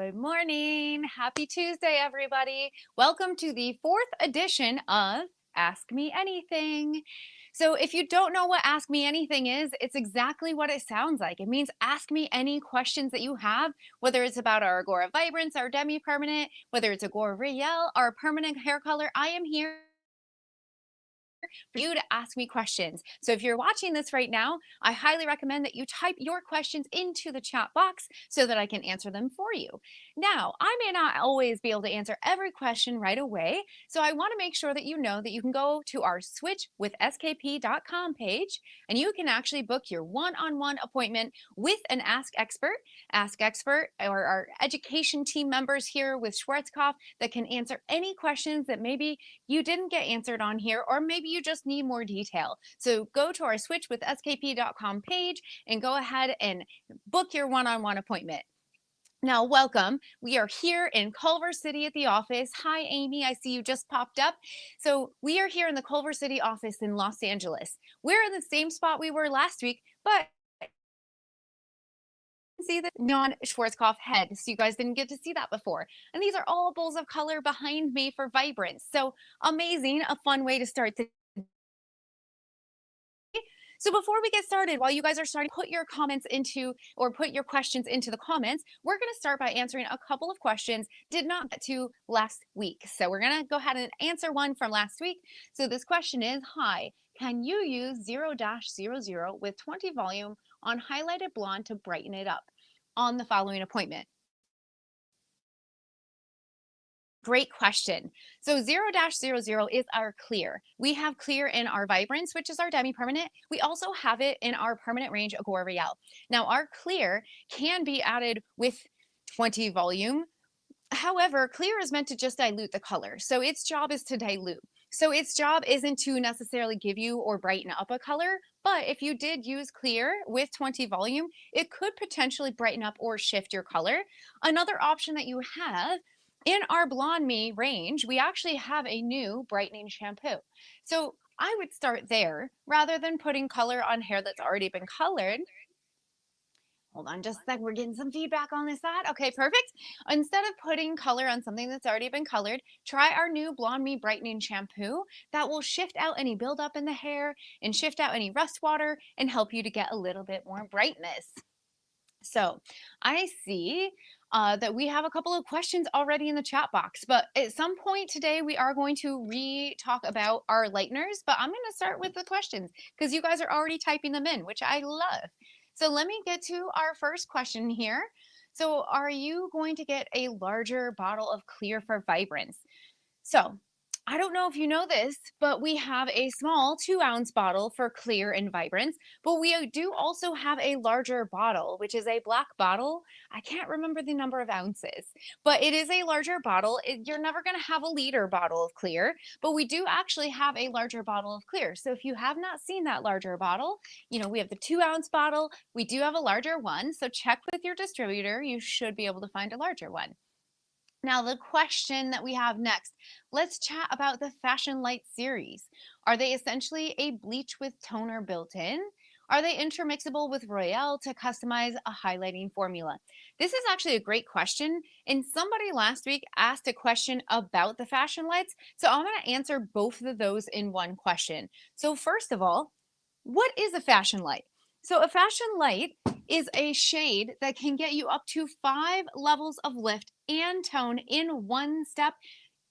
Good morning. Happy Tuesday, everybody. Welcome to the fourth edition of Ask Me Anything. So if you don't know what Ask Me Anything is, it's exactly what it sounds like. It means ask me any questions that you have, whether it's about our IGORA Vibrance, our Demi permanent, whether it's IGORA Riel, our permanent hair color. I am here for you to ask me questions. So if you're watching this right now, I highly recommend that you type your questions into the chat box so that I can answer them for you. Now, I may not always be able to answer every question right away, so I want to make sure that you know that you can go to our switchwithskp.com page and you can actually book your one-on-one appointment with an Ask Expert. Ask Expert or our education team members here with Schwarzkopf that can answer any questions that maybe you didn't get answered on here, or maybe you just need more detail. So go to our switchwithskp.com page and go ahead and book your one-on-one appointment. Now, welcome. We are here in Culver City at the office. Hi, Amy. I see you just popped up. So we are here in the Culver City office in Los Angeles. We're in the same spot we were last week, but see the non-Schwarzkopf head, so you guys didn't get to see that before. And these are all bowls of color behind me for Vibrance. So amazing, a fun way to start the So before we get started, while you guys are starting, put your comments into or put your questions into the comments. We're going to start by answering a couple of questions did not get to last week. So we're going to go ahead and answer one from last week. So this question is, hi, can you use 0-00 with 20 volume on highlighted blonde to brighten it up on the following appointment? Great question. So 0-00 is our clear. We have clear in our Vibrance, which is our demi-permanent. We also have it in our permanent range IGORA Riel. Now our clear can be added with 20 volume. However, clear is meant to just dilute the color. So its job is to dilute. So its job isn't to necessarily give you or brighten up a color, but if you did use clear with 20 volume, it could potentially brighten up or shift your color. Another option that you have in our Blonde Me range, we actually have a new brightening shampoo. So I would start there rather than putting color on hair that's already been colored. Hold on just a sec. We're getting some feedback on this side. Okay, perfect. Instead of putting color on something that's already been colored, try our new Blonde Me Brightening Shampoo that will shift out any buildup in the hair and shift out any rust water and help you to get a little bit more brightness. So I see that we have a couple of questions already in the chat box, but at some point today we are going to talk about our lighteners, but I'm going to start with the questions because you guys are already typing them in, which I love. So let me get to our first question here. So are you going to get a larger bottle of clear for Vibrance? So I don't know if you know this, but we have a small 2-ounce bottle for clear and Vibrance, but we do also have a larger bottle, which is a black bottle. I can't remember the number of ounces, but it is a larger bottle. You're never going to have a liter bottle of clear, but we do actually have a larger bottle of clear. So if you have not seen that larger bottle, we have the 2-ounce bottle. We do have a larger one. So check with your distributor. You should be able to find a larger one. Now, the question that we have next, let's chat about the Fashion Light series. Are they essentially a bleach with toner built in? Are they intermixable with Royale to customize a highlighting formula? This is actually a great question, and somebody last week asked a question about the Fashion Lights, so I'm going to answer both of those in one question. So first of all, what is a Fashion Light? So a Fashion Light is a shade that can get you up to 5 levels of lift and tone in one step,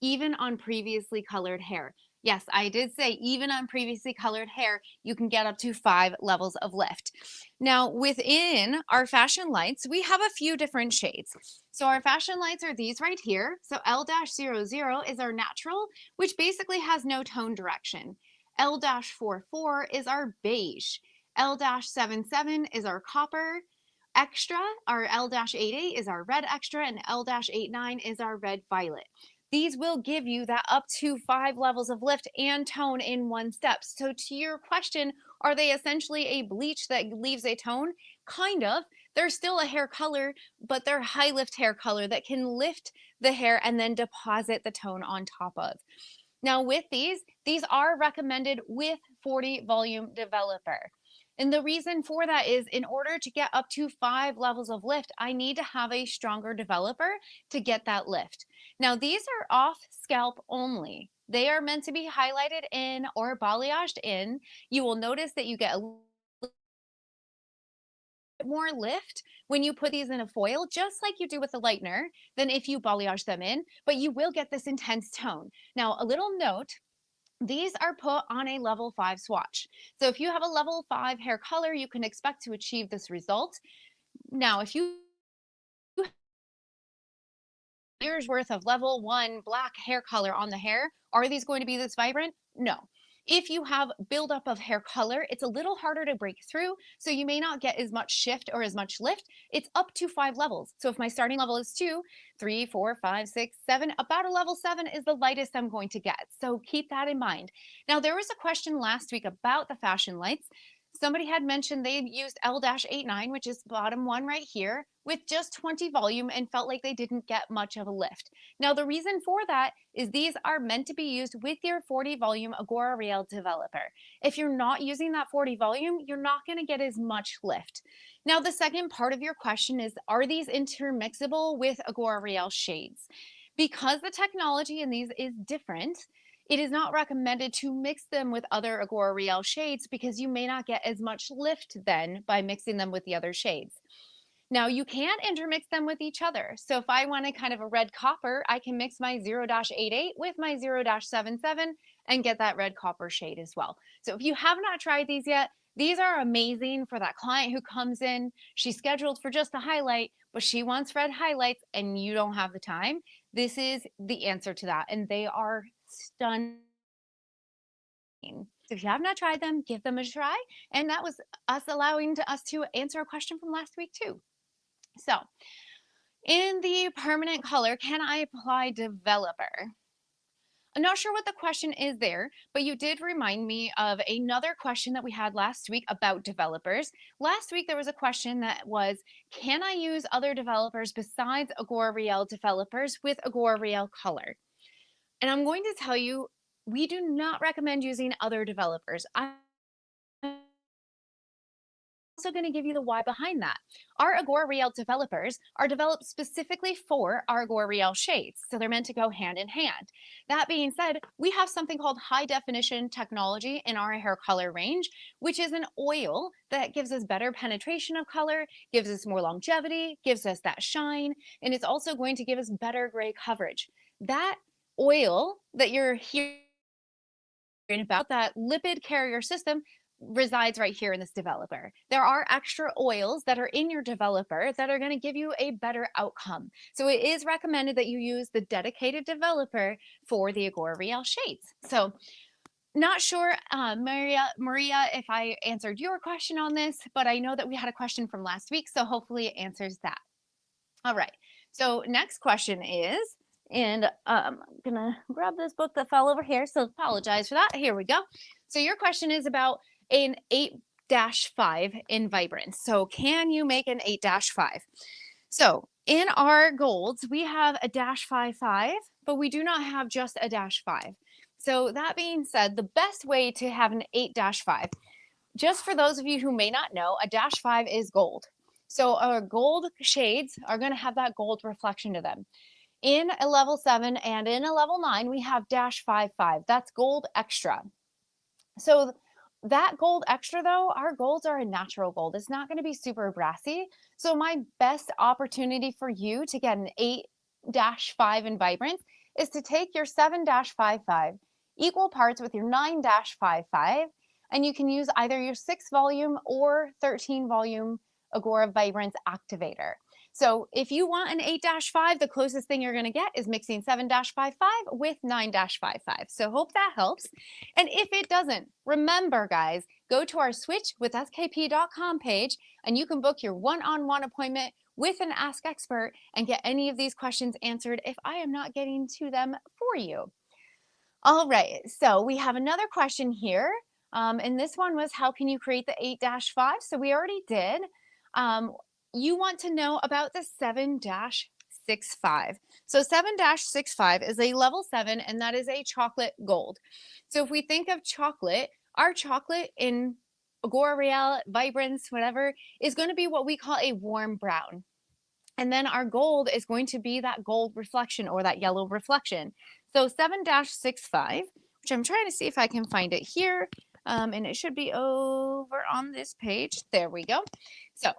even on previously colored hair. Yes, I did say even on previously colored hair, you can get up to 5 levels of lift. Now, within our Fashion Lights, we have a few different shades. So our Fashion Lights are these right here. So L-00 is our natural, which basically has no tone direction. L-44 is our beige. L-77 is our copper. Extra, our L-88 is our red extra, and L-89 is our red violet. These will give you that up to 5 levels of lift and tone in one step. So to your question, are they essentially a bleach that leaves a tone? Kind of. They're still a hair color, but they're high lift hair color that can lift the hair and then deposit the tone on top of. Now with these are recommended with 40 volume developer. And the reason for that is in order to get up to 5 levels of lift, I need to have a stronger developer to get that lift. Now, these are off scalp only. They are meant to be highlighted in or balayaged in. You will notice that you get a more lift when you put these in a foil, just like you do with a lightener, than if you balayage them in, but you will get this intense tone. Now, a little note, these are put on a level 5 swatch. So if you have a level 5 hair color, you can expect to achieve this result. Now, if you years worth of level 1 black hair color on the hair, are these going to be this vibrant? No. If you have buildup of hair color, it's a little harder to break through, so you may not get as much shift or as much lift. It's up to 5 levels. So if my starting level is 2, 3, 4, 5, 6, 7, about a level 7 is the lightest I'm going to get. So keep that in mind. Now, there was a question last week about the fashion lights. Somebody had mentioned they used L-89, which is bottom one right here, with just 20 volume and felt like they didn't get much of a lift. Now, the reason for that is these are meant to be used with your 40 volume Agora Real developer. If you're not using that 40 volume, you're not going to get as much lift. Now, the second part of your question is, are these intermixable with Agora Real shades? Because the technology in these is different, it is not recommended to mix them with other Agora Real shades because you may not get as much lift then by mixing them with the other shades. Now, you can intermix them with each other. So if I want a kind of a red copper, I can mix my 0-88 with my 0-77 and get that red copper shade as well. So if you have not tried these yet, these are amazing for that client who comes in, she's scheduled for just a highlight, but she wants red highlights and you don't have the time. This is the answer to that. And they are stunning. So if you have not tried them, give them a try. And that was us allowing us to answer a question from last week too. So in the permanent color, can I apply developer? I'm not sure what the question is there, but you did remind me of another question that we had last week about developers. Last week, there was a question that was, can I use other developers besides Agora Real developers with Agora Real color? And I'm going to tell you, we do not recommend using other developers. I'm also going to give you the why behind that. Our Agora Real developers are developed specifically for our Agora Real shades, so they're meant to go hand in hand. That being said, we have something called high definition technology in our hair color range, which is an oil that gives us better penetration of color, gives us more longevity, gives us that shine, and it's also going to give us better gray coverage. That oil that you're hearing about, that lipid carrier system, resides right here in this developer. There are extra oils that are in your developer that are going to give you a better outcome. So it is recommended that you use the dedicated developer for the Agora Real shades. So not sure, Maria, if I answered your question on this, but I know that we had a question from last week, so hopefully it answers that. All right, so next question is, and I'm gonna grab this book that fell over here, so apologize for that. Here we go. So your question is about an 8-5 in Vibrance. So can you make an 8-5? So in our golds, we have a -5-5, but we do not have just a -5. So that being said, the best way to have an 8-5, just for those of you who may not know, a -5 is gold. So our gold shades are going to have that gold reflection to them. In a level 7 and in a level 9, we have -5-5. That's gold extra. So that gold extra though, our golds are a natural gold. It's not going to be super brassy. So my best opportunity for you to get an 8-5 in Vibrance is to take your 7-5-5, equal parts with your 9-5-5, and you can use either your 6 volume or 13 volume Agora Vibrance activator. So if you want an 8-5, the closest thing you're going to get is mixing 7-5-5 with 9-5-5. So hope that helps. And if it doesn't, remember guys, go to our switchwithskp.com page and you can book your one-on-one appointment with an Ask Expert and get any of these questions answered if I am not getting to them for you. All right, so we have another question here. And this one was, how can you create the 8-5? So we already did. You want to know about the 7-65. So 7-65 is a level 7, and that is a chocolate gold. So if we think of chocolate, our chocolate in Agora Real, Vibrance, whatever, is going to be what we call a warm brown. And then our gold is going to be that gold reflection or that yellow reflection. So 7-65, which I'm trying to see if I can find it here. And it should be over on this page. There we go. So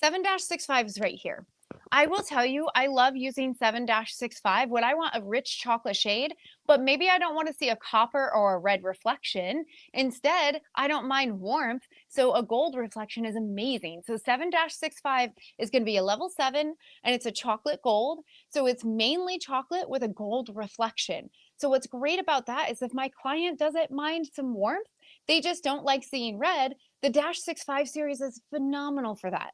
7-65 is right here. I will tell you, I love using 7-65 when I want a rich chocolate shade, but maybe I don't want to see a copper or a red reflection. Instead, I don't mind warmth, so a gold reflection is amazing. So 7-65 is going to be a level 7, and it's a chocolate gold. So it's mainly chocolate with a gold reflection. So what's great about that is if my client doesn't mind some warmth, they just don't like seeing red, the Dash 65 series is phenomenal for that.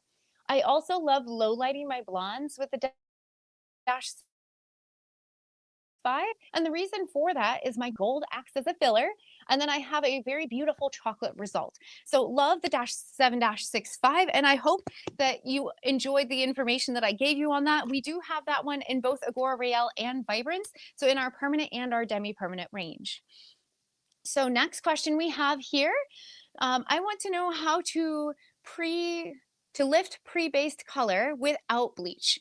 I also love low lighting my blondes with the Dash 5. And the reason for that is my gold acts as a filler, and then I have a very beautiful chocolate result. So love the 7-65, and I hope that you enjoyed the information that I gave you on that. We do have that one in both Agora Real and Vibrance, so in our permanent and our demi-permanent range. So next question we have here, I want to know how to lift pre-based color without bleach.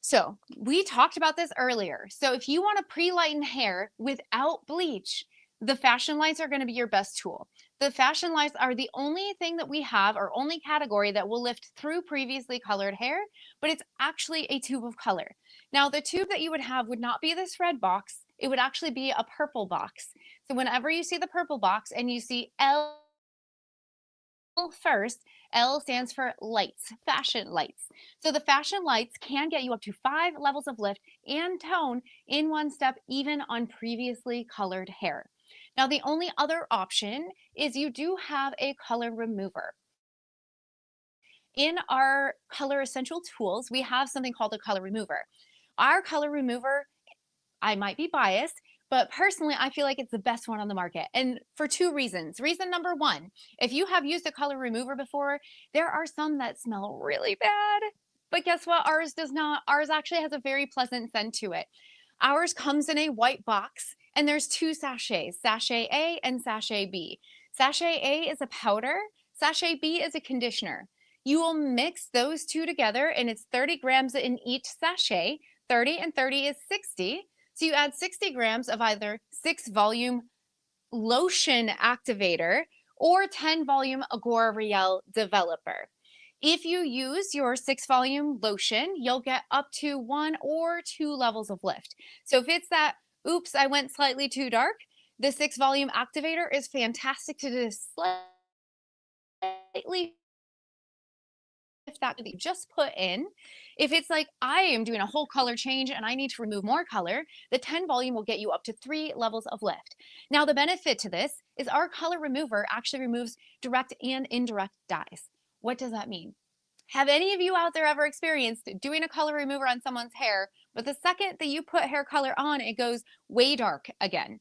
So we talked about this earlier. So if you want to pre-lighten hair without bleach, the fashion lights are going to be your best tool. The fashion lights are the only thing that we have, or only category that will lift through previously colored hair, but it's actually a tube of color. Now the tube that you would have would not be this red box. It would actually be a purple box. So whenever you see the purple box and you see L first, L stands for lights, fashion lights. So the fashion lights can get you up to 5 levels of lift and tone in one step, even on previously colored hair. Now, the only other option is you do have a color remover. In our color essential tools, we have something called a color remover. Our color remover, I might be biased, but personally, I feel like it's the best one on the market. And for 2 reasons. Reason number 1, if you have used a color remover before, there are some that smell really bad. But guess what? Ours does not. Ours actually has a very pleasant scent to it. Ours comes in a white box, and there's 2 sachets, sachet A and sachet B. Sachet A is a powder, sachet B is a conditioner. You will mix those 2 together, and it's 30 grams in each sachet. 30 and 30 is 60. So you add 60 grams of either 6 volume lotion activator or 10 volume Agora Real developer. If you use your 6 volume lotion, you'll get up to 1 or 2 levels of lift. So if it's that, oops, I went slightly too dark, the 6 volume activator is fantastic to just slightly that you just put in. If it's like I am doing a whole color change and I need to remove more color, the 10 volume will get you up to 3 levels of lift. Now, the benefit to this is our color remover actually removes direct and indirect dyes. What does that mean? Have any of you out there ever experienced doing a color remover on someone's hair, but the second that you put hair color on, it goes way dark again?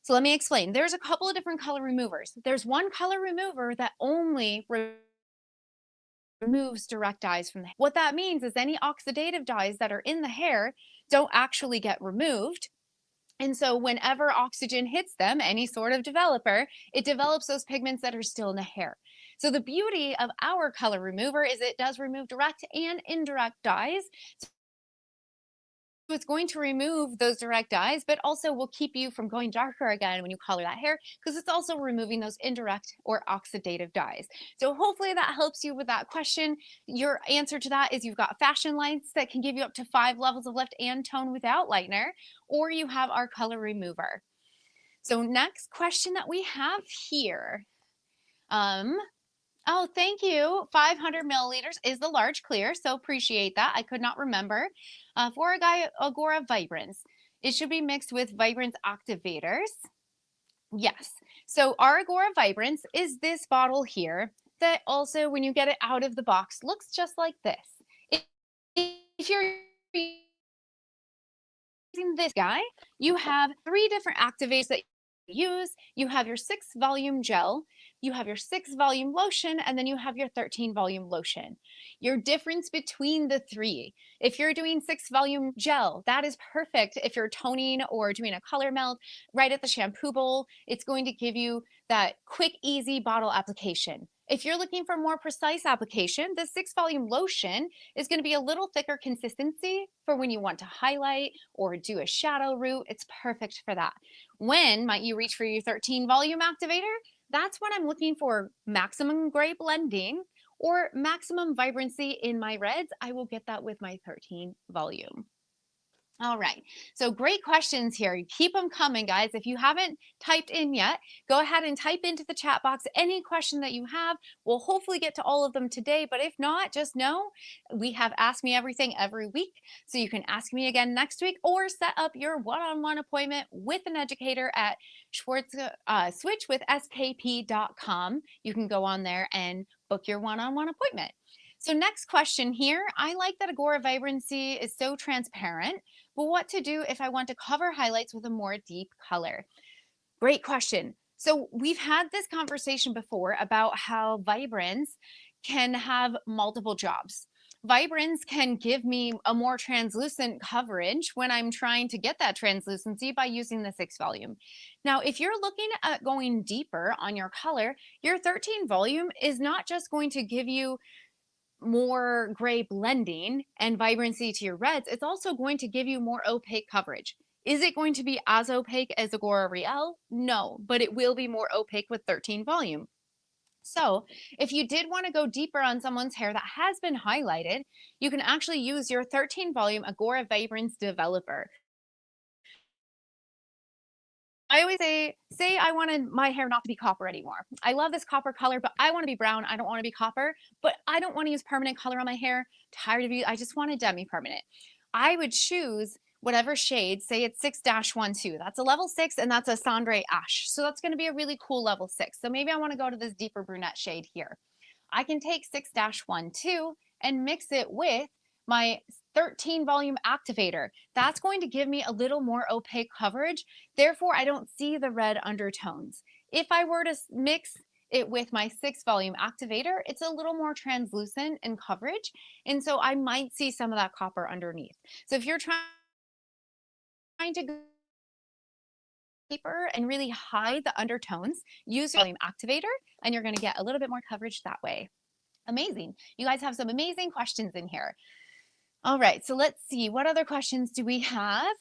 So let me explain. There's a couple of different color removers. There's one color remover that only removes direct dyes from the hair. What that means is any oxidative dyes that are in the hair don't actually get removed. And so whenever oxygen hits them, any sort of developer, it develops those pigments that are still in the hair. So the beauty of our color remover is it does remove direct and indirect dyes. So it's going to remove those direct dyes, but also will keep you from going darker again when you color that hair, because it's also removing those indirect or oxidative dyes. So hopefully that helps you with that question. Your answer to that is you've got fashion lights that can give you up to 5 levels of lift and tone without lightener, or you have our color remover. So next question that we have here. Oh, thank you. 500 milliliters is the large clear, so appreciate that. I could not remember. For a guy, Agora Vibrance, it should be mixed with Vibrance activators. Yes. So our Agora Vibrance is this bottle here that also, when you get it out of the box, looks just like this. If you're using this guy, you have 3 different activators that you use. You have your 6 volume gel. you have your 6 volume lotion, and then you have your 13 volume lotion. Your difference between the three, if you're doing 6 volume gel, that is perfect. If you're toning or doing a color melt right at the shampoo bowl, it's going to give you that quick, easy bottle application. If you're looking for more precise application, the 6 volume lotion is going to be a little thicker consistency for when you want to highlight or do a shadow root. It's perfect for that. When might you reach for your 13 volume activator? That's when I'm looking for maximum gray blending or maximum vibrancy in my reds. I will get that with my 13 volume. All right, so great questions here. Keep them coming, guys. If you haven't typed in yet, go ahead and type into the chat box any question that you have. We'll hopefully get to all of them today, but if not, just know we have Ask Me Everything every week. So you can ask me again next week or set up your one-on-one appointment with an educator at switchwithskp.com. You can go on there and book your one-on-one appointment. So next question here, I like that IGORA Vibrancy is so transparent, but what to do if I want to cover highlights with a more deep color? Great question. So we've had this conversation before about how Vibrance can have multiple jobs. Vibrance can give me a more translucent coverage when I'm trying to get that translucency by using the 6 volume. Now, if you're looking at going deeper on your color, your 13 volume is not just going to give you more gray blending and vibrancy to your reds, it's also going to give you more opaque coverage. Is it going to be as opaque as Agora Real? No, but it will be more opaque with 13 volume. So if you did want to go deeper on someone's hair that has been highlighted, you can actually use your 13 volume Agora Vibrance Developer. I always say I wanted my hair not to be copper anymore. I love this copper color, but I want to be brown. I don't want to be copper, but I don't want to use permanent color on my hair. Tired of you. I just want a demi permanent. I would choose whatever shade, say it's 6-12. That's a level 6 and that's a Cendre Ash. So that's going to be a really cool level 6. So maybe I want to go to this deeper brunette shade here. I can take 6-12 and mix it with my 13 volume activator. That's going to give me a little more opaque coverage. Therefore, I don't see the red undertones. If I were to mix it with my 6 volume activator, it's a little more translucent in coverage. And so I might see some of that copper underneath. So if you're trying to go deeper and really hide the undertones, use your volume activator and you're going to get a little bit more coverage that way. Amazing. You guys have some amazing questions in here. All right, so let's see. What other questions do we have?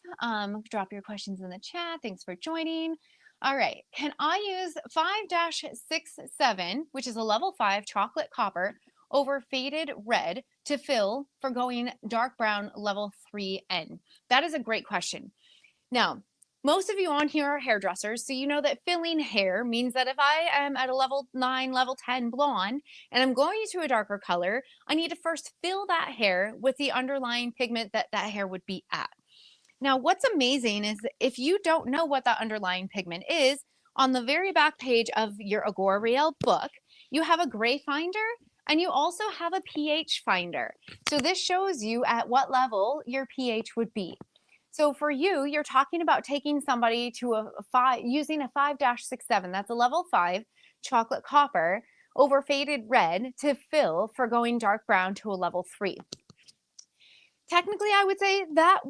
Drop your questions in the chat. Thanks for joining. All right, can I use 5-67, which is a level 5 chocolate copper, over faded red to fill for going dark brown level 3N? That is a great question. Now, most of you on here are hairdressers, so you know that filling hair means that if I am at a level 9, level 10 blonde, and I'm going to a darker color, I need to first fill that hair with the underlying pigment that that hair would be at. Now, what's amazing is if you don't know what that underlying pigment is, on the very back page of your Agora Real book, you have a gray finder and you also have a pH finder. So this shows you at what level your pH would be. So for you, you're talking about taking somebody to a 5, using a 5-67, that's a level 5 chocolate copper over faded red to fill for going dark brown to a level 3. Technically, I would say that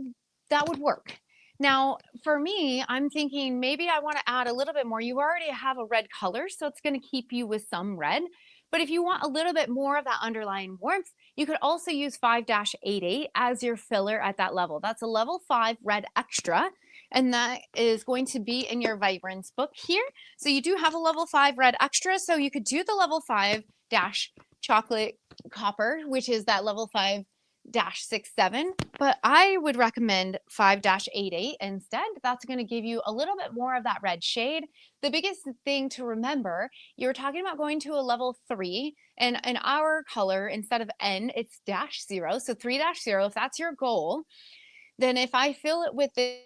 would work. Now, for me, I'm thinking maybe I want to add a little bit more. You already have a red color, so it's going to keep you with some red. But if you want a little bit more of that underlying warmth, you could also use 5-88 as your filler at that level. That's a level 5 red extra, and that is going to be in your Vibrance book here. So you do have a level 5 red extra, so you could do the level 5 dash chocolate copper, which is that level 5 -67, but I would recommend 5-88 instead. That's going to give you a little bit more of that red shade. The biggest thing to remember, you're talking about going to a level 3, and in our color, instead of N, it's -0. So 3-0, if that's your goal, then if I fill it with this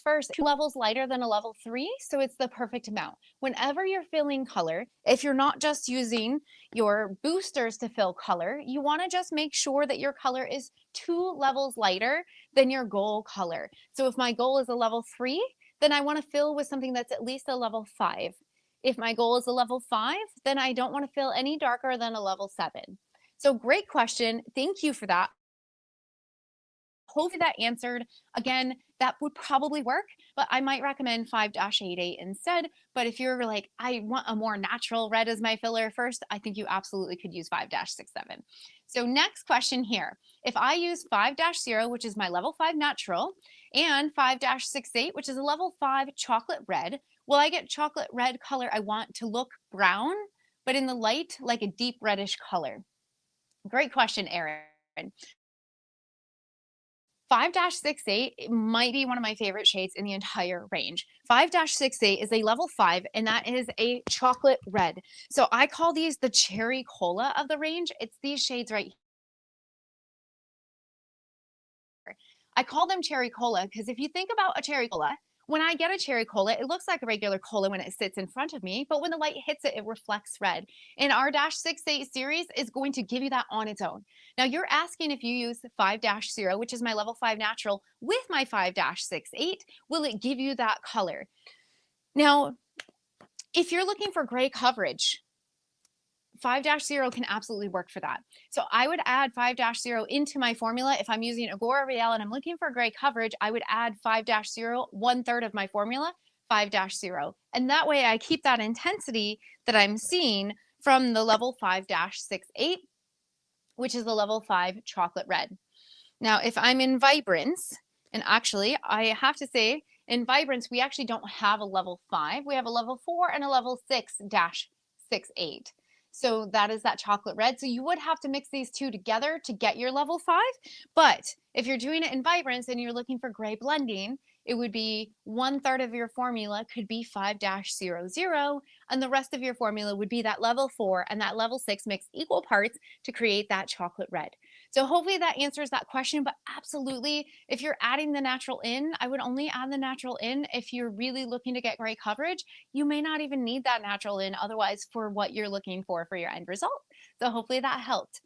first 2 levels lighter than a level 3, so it's the perfect amount. Whenever you're filling color, if you're not just using your boosters to fill color, you want to just make sure that your color is 2 levels lighter than your goal color. So if my goal is a level 3, then I want to fill with something that's at least a level 5. If my goal is a level 5, then I don't want to feel any darker than a level 7. So great question. Thank you for that. Hopefully that answered. Again, that would probably work, but I might recommend 5-88 instead. But if you're like, I want a more natural red as my filler first, I think you absolutely could use 5-67. So next question here. If I use 5-0, which is my level 5 natural, and 5-68, which is a level 5 chocolate red, will I get chocolate red color I want to look brown, but in the light, like a deep reddish color? Great question, Erin. 5-68 might be one of my favorite shades in the entire range. 5-68 is a level 5, and that is a chocolate red. So I call these the cherry cola of the range. It's these shades right here. I call them cherry cola because if you think about a cherry cola, when I get a cherry cola, it looks like a regular cola when it sits in front of me, but when the light hits it, it reflects red. And our -68 series is going to give you that on its own. Now you're asking if you use 5-0, which is my level 5 natural, with my 5-68, will it give you that color? Now, if you're looking for gray coverage, 5-0 can absolutely work for that. So I would add 5-0 into my formula. If I'm using IGORA Real and I'm looking for gray coverage, I would add 5-0, 1/3 of my formula, 5-0. And that way I keep that intensity that I'm seeing from the level 5-68, which is the level 5 chocolate red. Now, if I'm in Vibrance, and actually I have to say in Vibrance, we actually don't have a level 5. We have a level 4 and a level 6-68. So that is that chocolate red. So you would have to mix these two together to get your level 5. But if you're doing it in Vibrance and you're looking for gray blending, it would be 1/3 of your formula could be 5-00, and the rest of your formula would be that level 4 and that level 6 mixed equal parts to create that chocolate red. So hopefully that answers that question, but absolutely, if you're adding the natural in, I would only add the natural in if you're really looking to get gray coverage. You may not even need that natural in otherwise for what you're looking for your end result. So hopefully that helped.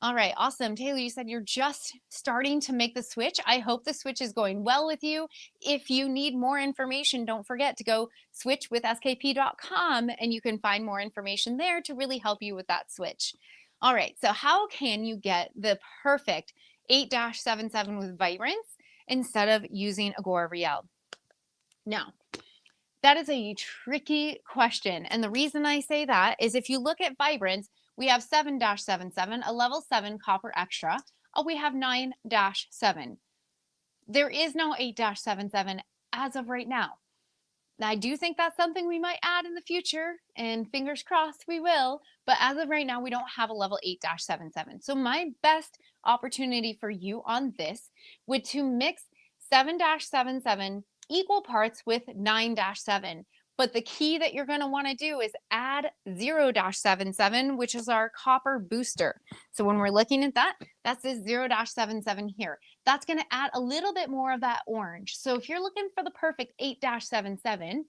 All right, awesome. Taylor, you said you're just starting to make the switch. I hope the switch is going well with you. If you need more information, don't forget to go switchwithskp.com and you can find more information there to really help you with that switch. All right, so how can you get the perfect 8-77 with Vibrance instead of using Agora Real? Now, that is a tricky question. And the reason I say that is if you look at Vibrance, we have 7-77, a level 7 copper extra. We have 9-7. There is no 8-77 as of right now. Now, I do think that's something we might add in the future, and fingers crossed we will. But as of right now, we don't have a level 8-77. So my best opportunity for you on this would to mix 7-77 equal parts with 9-7. But the key that you're going to want to do is add 0-77, which is our copper booster. So when we're looking at that, that's this 0-77 here. That's going to add a little bit more of that orange. So if you're looking for the perfect 8-77,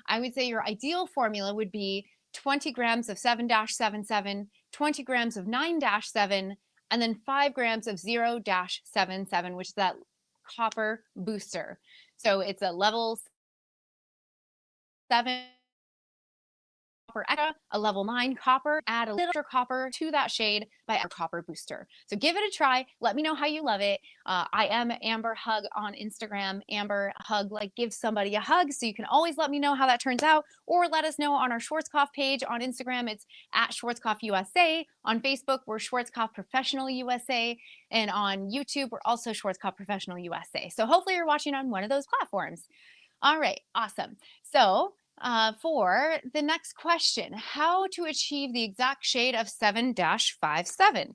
I would say your ideal formula would be 20 grams of 7-77, 20 grams of 9-7, and then 5 grams of 0-77, which is that copper booster. So it's a level 7 copper extra, a level 9 copper, add a little extra copper to that shade by our copper booster. So give it a try. Let me know how you love it. I am Amber Hug on Instagram. Amber Hug, like give somebody a hug. So you can always let me know how that turns out, or let us know on our Schwarzkopf page on Instagram. It's at Schwarzkopf USA. On Facebook, we're Schwarzkopf Professional USA. And on YouTube, we're also Schwarzkopf Professional USA. So hopefully you're watching on one of those platforms. All right, awesome. So for the next question, how to achieve the exact shade of 7-57.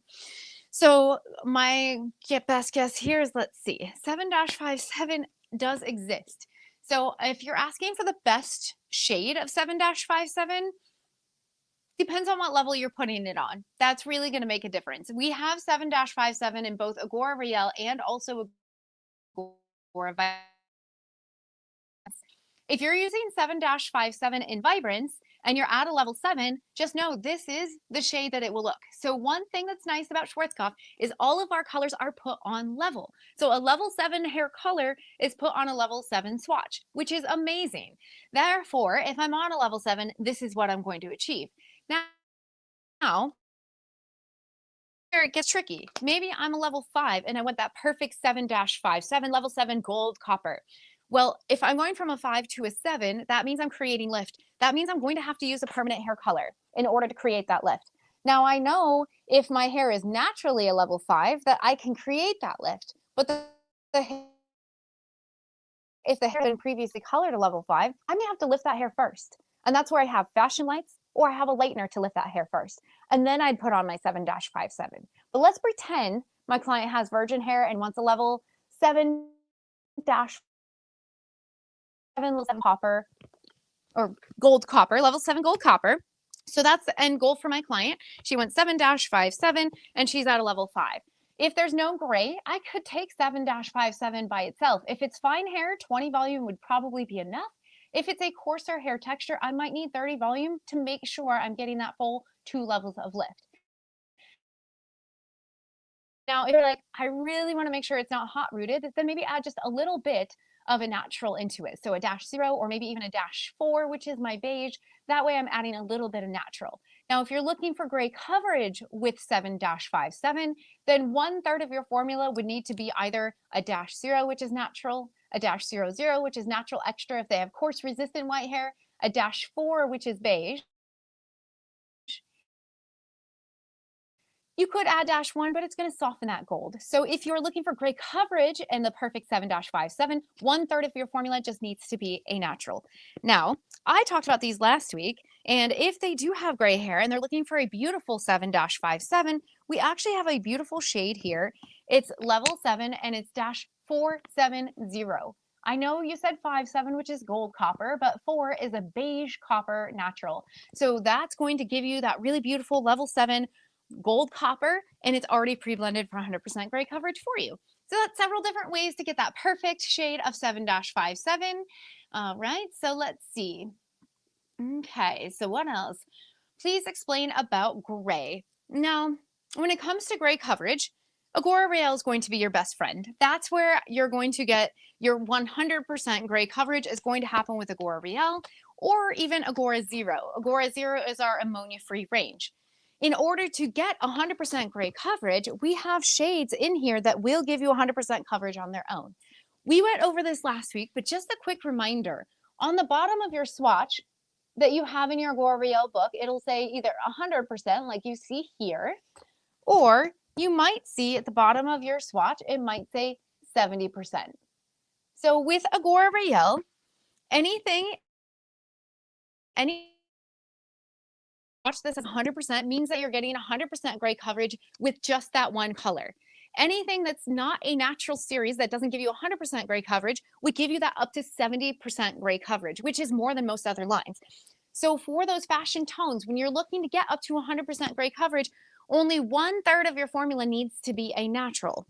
So my best guess here is, let's see, 7-57 does exist. So if you're asking for the best shade of 7-57, depends on what level you're putting it on. That's really going to make a difference. We have 7-57 in both Agora Real and also Agora Vibrance. If you're using 7-57 in Vibrance, and you're at a level 7, just know this is the shade that it will look. So one thing that's nice about Schwarzkopf is all of our colors are put on level. So a level 7 hair color is put on a level 7 swatch, which is amazing. Therefore, if I'm on a level 7, this is what I'm going to achieve. Now, here it gets tricky. Maybe I'm a level 5 and I want that perfect 7-57, level 7 gold copper. Well, if I'm going from a 5 to a 7, that means I'm creating lift. That means I'm going to have to use a permanent hair color in order to create that lift. Now, I know if my hair is naturally a level 5 that I can create that lift, but the if the hair had been previously colored a level 5, I may have to lift that hair first. And that's where I have fashion lights or I have a lightener to lift that hair first. And then I'd put on my 7-57. But let's pretend my client has virgin hair and wants a level 7-7 copper or gold copper, level 7 gold copper. So that's the end goal for my client. She went 7-57 and she's at a level 5. If there's no gray, I could take 7-57 by itself. If it's fine hair, 20 volume would probably be enough. If it's a coarser hair texture, I might need 30 volume to make sure I'm getting that full 2 levels of lift. Now, if you're like, I really want to make sure it's not hot rooted, then maybe add just a little bit of a natural into it. So a -0 or maybe even a -4, which is my beige. That way I'm adding a little bit of natural. Now, if you're looking for gray coverage with 7-57, then 1/3 of your formula would need to be either a -0, which is natural, a -00, which is natural extra if they have coarse resistant white hair, a -4, which is beige. You could add -1, but it's going to soften that gold. So if you're looking for gray coverage and the perfect 7-57, 1/3 of your formula just needs to be a natural. Now, I talked about these last week, and if they do have gray hair and they're looking for a beautiful 7-57, we actually have a beautiful shade here. It's level 7 and it's -470. I know you said 57, which is gold copper, but 4 is a beige copper natural. So that's going to give you that really beautiful level 7 gold copper, and it's already pre-blended for 100% gray coverage for you. So that's several different ways to get that perfect shade of 7-57. All right, so let's see. Okay, so what else? Please explain about gray. Now, when it comes to gray coverage, Agora Real is going to be your best friend. That's where you're going to get your 100% gray coverage is going to happen with Agora Real or even Agora Zero. Agora Zero is our ammonia-free range. In order to get 100% gray coverage, we have shades in here that will give you 100% coverage on their own. We went over this last week, but just a quick reminder. On the bottom of your swatch that you have in your Agora Real book, it'll say either 100% like you see here, or you might see at the bottom of your swatch, it might say 70%. So with Agora Real, any watch this as 100% means that you're getting 100% gray coverage with just that one color. Anything that's not a natural series that doesn't give you 100% gray coverage would give you that up to 70% gray coverage, which is more than most other lines. So for those fashion tones, when you're looking to get up to 100% gray coverage, only 1/3 of your formula needs to be a natural.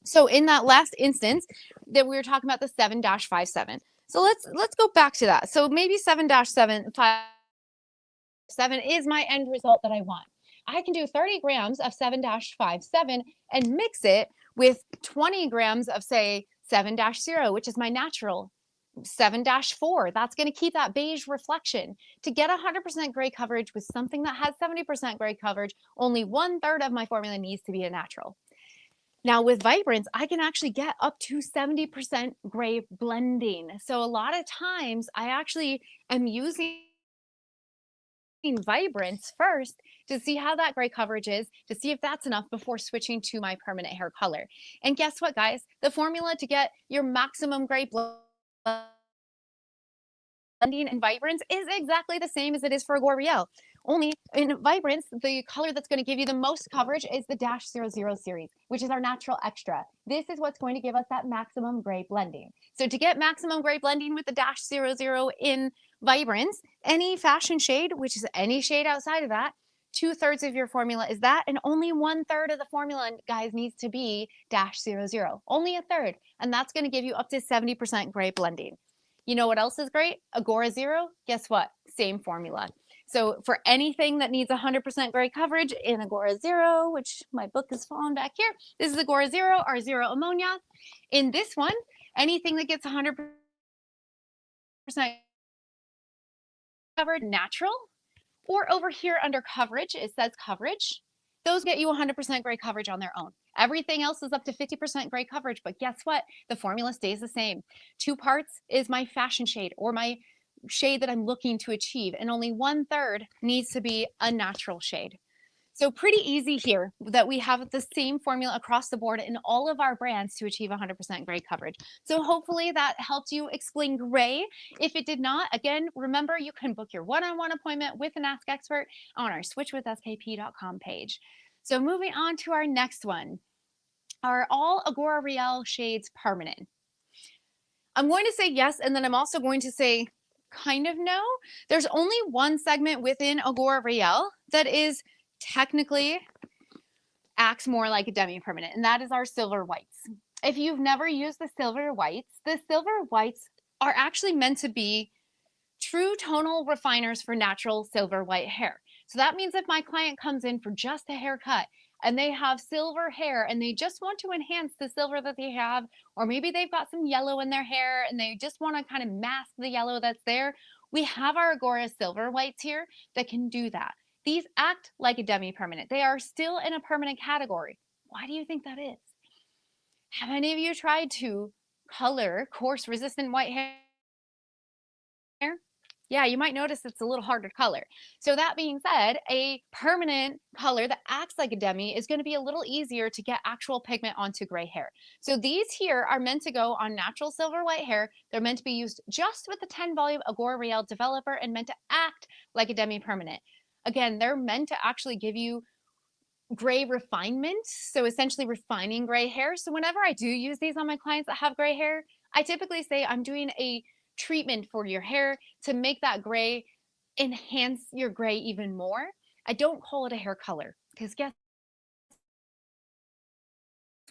So in that last instance that we were talking about the 7-57. So let's go back to that. So maybe 7-7 is my end result that I want. I can do 30 grams of 7-57 and mix it with 20 grams of, say, 7-0, which is my natural, 7-4. That's going to keep that beige reflection. To get 100% gray coverage with something that has 70% gray coverage, only 1/3 of my formula needs to be a natural. Now with Vibrance, I can actually get up to 70% gray blending. So a lot of times I actually am using Vibrance first to see how that gray coverage is, to see if that's enough before switching to my permanent hair color. And guess what, guys? The formula to get your maximum gray blending in Vibrance is exactly the same as it is for Agora Real. Only in Vibrance, the color that's going to give you the most coverage is the -00 series, which is our natural extra. This is what's going to give us that maximum gray blending. So to get maximum gray blending with the -00 in Vibrance, any fashion shade, which is any shade outside of that, 2/3 of your formula is that, and only 1/3 of the formula, guys, needs to be -00. Only a third, and that's going to give you up to 70% gray blending. You know what else is great? Agora Zero, guess what? same formula. So for anything that needs 100% gray coverage in Agora Zero, which my book is falling back here, this is Agora Zero, our zero ammonia. In this one, anything that gets 100% covered natural, or over here under coverage, it says coverage, those get you 100% gray coverage on their own. Everything else is up to 50% gray coverage, but guess what? The formula stays the same. 2 parts is my fashion shade or my shade that I'm looking to achieve, and only 1/3 needs to be a natural shade. So pretty easy here that we have the same formula across the board in all of our brands to achieve 100% gray coverage. So hopefully that helped you explain gray. If it did not, again, remember you can book your one-on-one appointment with an Ask Expert on our switchwithskp.com page. So moving on to our next one. Are all Agora Real shades permanent? I'm going to say yes, and then I'm also going to say kind of no. There's only one segment within Agora Real that is technically acts more like a demi-permanent, and that is our silver whites. If you've never used the silver whites are actually meant to be true tonal refiners for natural silver white hair. So that means if my client comes in for just a haircut and they have silver hair and they just want to enhance the silver that they have, or maybe they've got some yellow in their hair and they just want to kind of mask the yellow that's there, we have our Agora silver whites here that can do that. These act like a demi-permanent. They are still in a permanent category. Why do you think that is? Have any of you tried to color coarse resistant white hair? Yeah, you might notice it's a little harder to color. So that being said, a permanent color that acts like a demi is going to be a little easier to get actual pigment onto gray hair. So these here are meant to go on natural silver white hair. They're meant to be used just with the 10 volume Agora Real developer and meant to act like a demi permanent. Again, they're meant to actually give you gray refinement, so essentially refining gray hair. So whenever I do use these on my clients that have gray hair, I typically say I'm doing a treatment for your hair to make that gray, enhance your gray even more. I don't call it a hair color because guess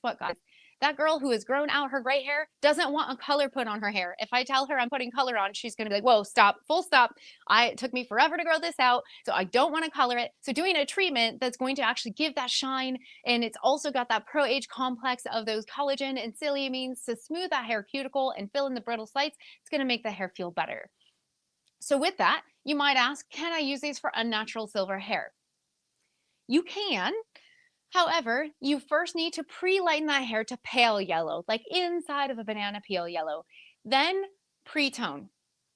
what, guys? That girl who has grown out her gray hair doesn't want a color put on her hair. If I tell her I'm putting color on, she's going to be like, whoa, stop, full stop. It took me forever to grow this out, so I don't want to color it. So doing a treatment that's going to actually give that shine, and it's also got that pro-age complex of ththose collagen and silyamines to smooth that hair cuticle and fill in the brittle sites, it's going to make the hair feel better. So with that, you might ask, can I use these for unnatural silver hair? You can. However, you first need to pre-lighten that hair to pale yellow, like inside of a banana peel yellow. Then pre-tone.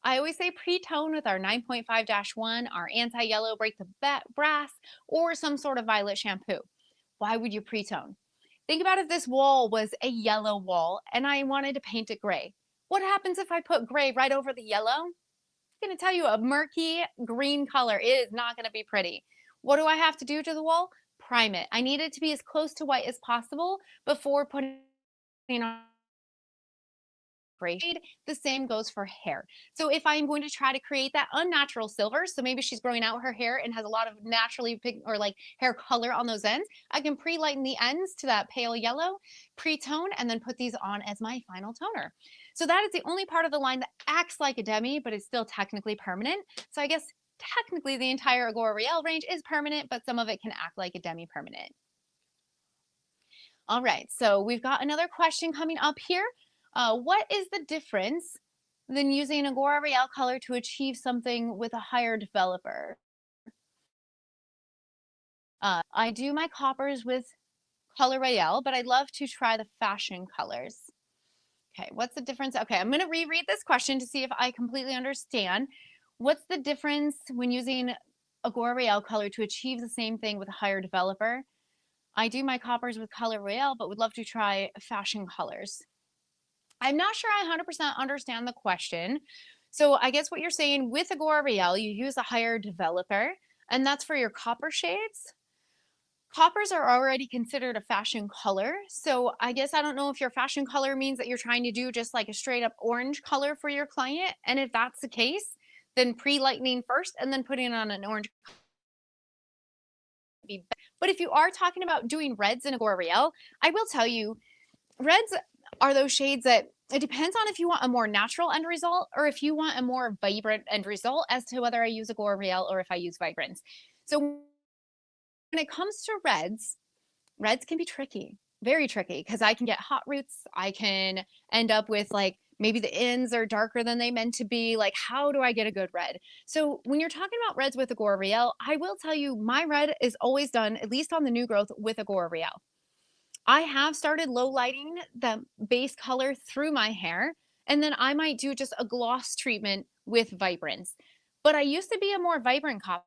I always say pre-tone with our 9.5-1, our anti-yellow break the brass, or some sort of violet shampoo. Why would you pre-tone? Think about if this wall was a yellow wall and I wanted to paint it gray. What happens if I put gray right over the yellow? I'm going to tell you a murky green color. It is not going to be pretty. What do I have to do to the wall? Prime it. I need it to be as close to white as possible before putting on gray shade. The same goes for hair. So if I'm going to try to create that unnatural silver, so maybe she's growing out her hair and has a lot of naturally pink or like hair color on those ends, I can pre-lighten the ends to that pale yellow, pre-tone, and then put these on as my final toner. So that is the only part of the line that acts like a demi, but it's still technically permanent. So I guess technically the entire Agora Real range is permanent, but some of it can act like a demi-permanent. All right, so we've got another question coming up here. What is the difference than using Agora Real color to achieve something with a higher developer? I do my coppers with Color Royale, but I'd love to try the fashion colors. Okay, what's the difference? Okay, I'm going to reread this question to see if I completely understand. What's the difference when using Agora Real color to achieve the same thing with a higher developer? I do my coppers with Color Royale, but would love to try fashion colors. I'm not sure I 100% understand the question. So I guess what you're saying with Agora Real, you use a higher developer, and that's for your copper shades. Coppers are already considered a fashion color. So I guess I don't know if your fashion color means that you're trying to do just like a straight up orange color for your client. And if that's the case, then pre-lightening first and then putting on an orange. But if you are talking about doing reds in Agora Real, I will tell you, reds are those shades that It depends on if you want a more natural end result or if you want a more vibrant end result as to whether I use Agora Real or if I use Vibrance. So when it comes to reds can be tricky, very tricky, because I can get hot roots. I can end up with like maybe the ends are darker than they meant to be. Like, how do I get a good red? So when you're talking about reds with Agora Real, I will tell you my red is always done, at least on the new growth, with Agora Real. I have started low lighting the base color through my hair, and then I might do just a gloss treatment with Vibrance. But I used to be a more vibrant copper,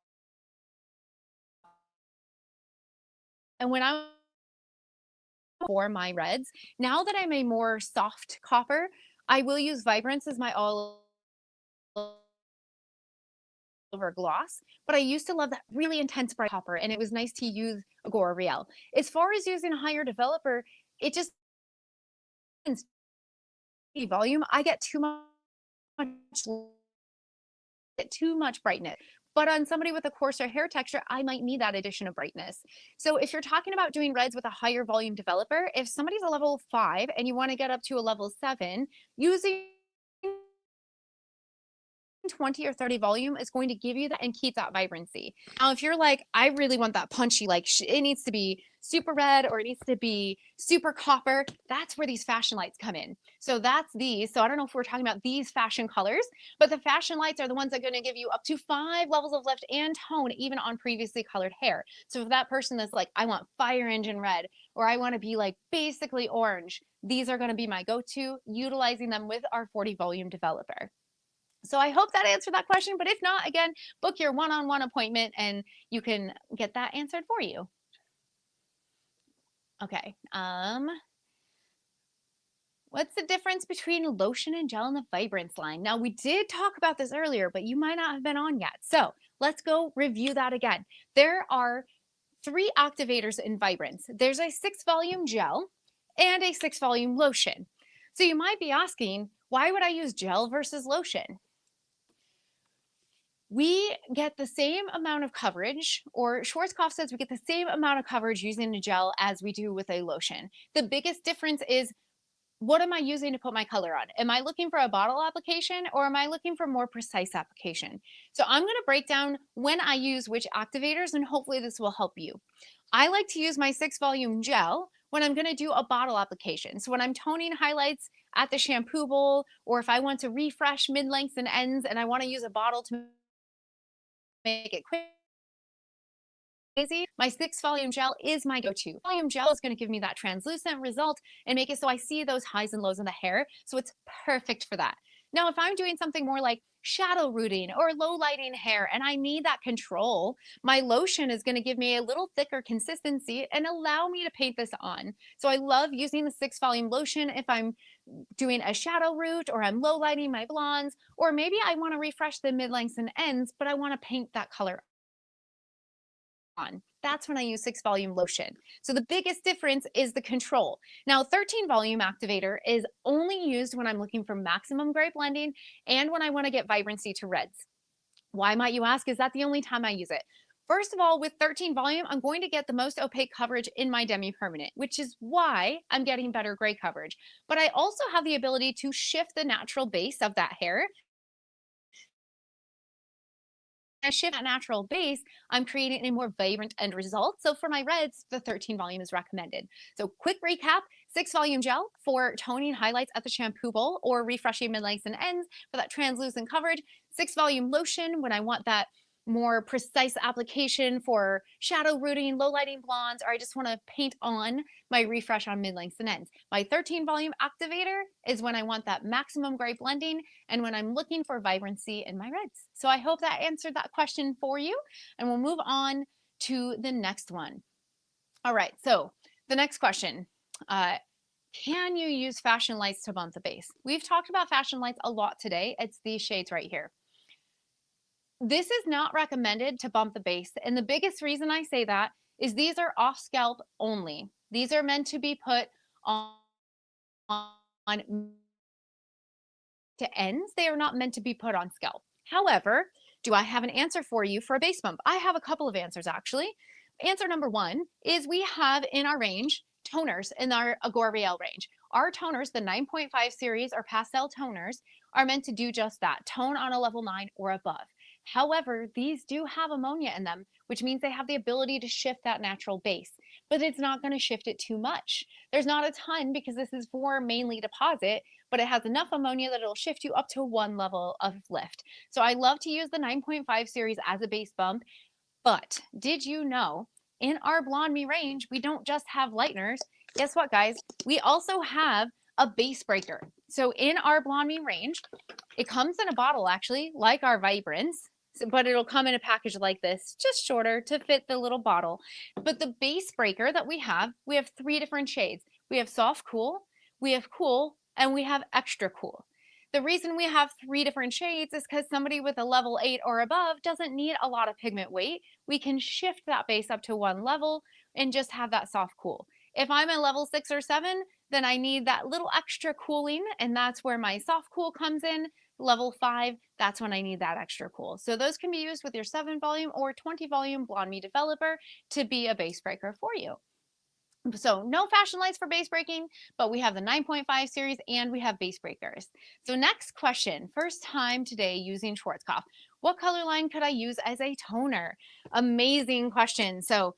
and when I for my reds, now that I'm a more soft copper, I will use Vibrance as my all over gloss, but I used to love that really intense bright copper, and it was nice to use Agora Real. As far as using a higher developer, it just volume, I get too much brightness. But on somebody with a coarser hair texture, I might need that addition of brightness. So if you're talking about doing reds with a higher volume developer, if somebody's a level 5 and you want to get up to a level 7, using 20 or 30 volume is going to give you that and keep that vibrancy. Now, if you're like, I really want that punchy, like it needs to be super red or it needs to be super copper, that's where these fashion lights come in. So that's these. So I don't know if we're talking about these fashion colors, but the fashion lights are the ones that are going to give you up to 5 levels of lift and tone, even on previously colored hair. So if that person that's like, I want fire engine red, or I want to be like basically orange, these are going to be my go-to, utilizing them with our 40 volume developer. So I hope that answered that question, but if not, again, book your one-on-one appointment and you can get that answered for you. Okay. What's the difference between lotion and gel in the Vibrance line? Now, we did talk about this earlier, but you might not have been on yet. So let's go review that again. There are 3 activators in Vibrance. There's a 6 volume gel and a 6 volume lotion. So you might be asking, why would I use gel versus lotion? We get the same amount of coverage, or Schwarzkopf says we get the same amount of coverage using a gel as we do with a lotion. The biggest difference is, what am I using to put my color on? Am I looking for a bottle application or am I looking for more precise application? So I'm going to break down when I use which activators, and hopefully this will help you. I like to use my 6 volume gel when I'm going to do a bottle application. So when I'm toning highlights at the shampoo bowl, or if I want to refresh mid lengths and ends and I want to use a bottle to make it quick, easy, my 6 volume gel is my go-to. Volume gel is going to give me that translucent result and make it so I see those highs and lows in the hair. So it's perfect for that. Now, if I'm doing something more like shadow rooting or low lighting hair and I need that control, my lotion is going to give me a little thicker consistency and allow me to paint this on. So I love using the 6 volume lotion if I'm doing a shadow root or I'm low lighting my blondes, or maybe I want to refresh the mid lengths and ends, but I want to paint that color on. That's when I use 6 volume lotion. So the biggest difference is the control. Now, 13 volume activator is only used when I'm looking for maximum gray blending and when I want to get vibrancy to reds. Why, might you ask? Is that the only time I use it? First of all, with 13 volume, I'm going to get the most opaque coverage in my Demi permanent, which is why I'm getting better gray coverage. But I also have the ability to shift the natural base of that hair. I shift that natural base, I'm creating a more vibrant end result. So for my reds, the 13 volume is recommended. So quick recap, 6 volume gel for toning highlights at the shampoo bowl or refreshing mid lengths and ends for that translucent coverage. 6 volume lotion when I want that more precise application for shadow rooting, low lighting blondes, or I just want to paint on my refresh on mid lengths and ends. My 13 volume activator is when I want that maximum gray blending and when I'm looking for vibrancy in my reds. So I hope that answered that question for you, and we'll move on to the next one. All right, so the next question, can you use fashion lights to bump the base? We've talked about fashion lights a lot today. It's these shades right here. This is not recommended to bump the base, and the biggest reason I say that is these are off scalp only. These are meant to be put on to ends. They are not meant to be put on scalp. However, do I have an answer for you for a base bump? I have a couple of answers actually. Answer number 1 is we have in our range toners in our Agora Real range. our toners, the 9.5 series or pastel toners, are meant to do just that, tone on a level 9 or above. However, these do have ammonia in them, which means they have the ability to shift that natural base, but it's not going to shift it too much. There's not a ton because this is for mainly deposit, but it has enough ammonia that it'll shift you up to one level of lift. So I love to use the 9.5 series as a base bump. But did you know in our Blonde Me range, we don't just have lighteners. Guess what, guys? We also have a base breaker. So in our Blonde Me range, it comes in a bottle actually, like our Vibrance, but it'll come in a package like this, just shorter to fit the little bottle. But the base breaker that we have 3 different shades. We have soft cool, we have cool, and we have extra cool. The reason we have 3 different shades is because somebody with a level 8 or above doesn't need a lot of pigment weight. We can shift that base up to one level and just have that soft cool. If I'm a level 6 or 7, then I need that little extra cooling, and that's where my soft cool comes in. Level 5, that's when I need that extra cool. So those can be used with your 7 volume or 20 volume Blonde Me developer to be a base breaker for you. So no fashion lights for base breaking, but we have the 9.5 series and we have base breakers. So next question, first time today using Schwarzkopf. What color line could I use as a toner? Amazing question. So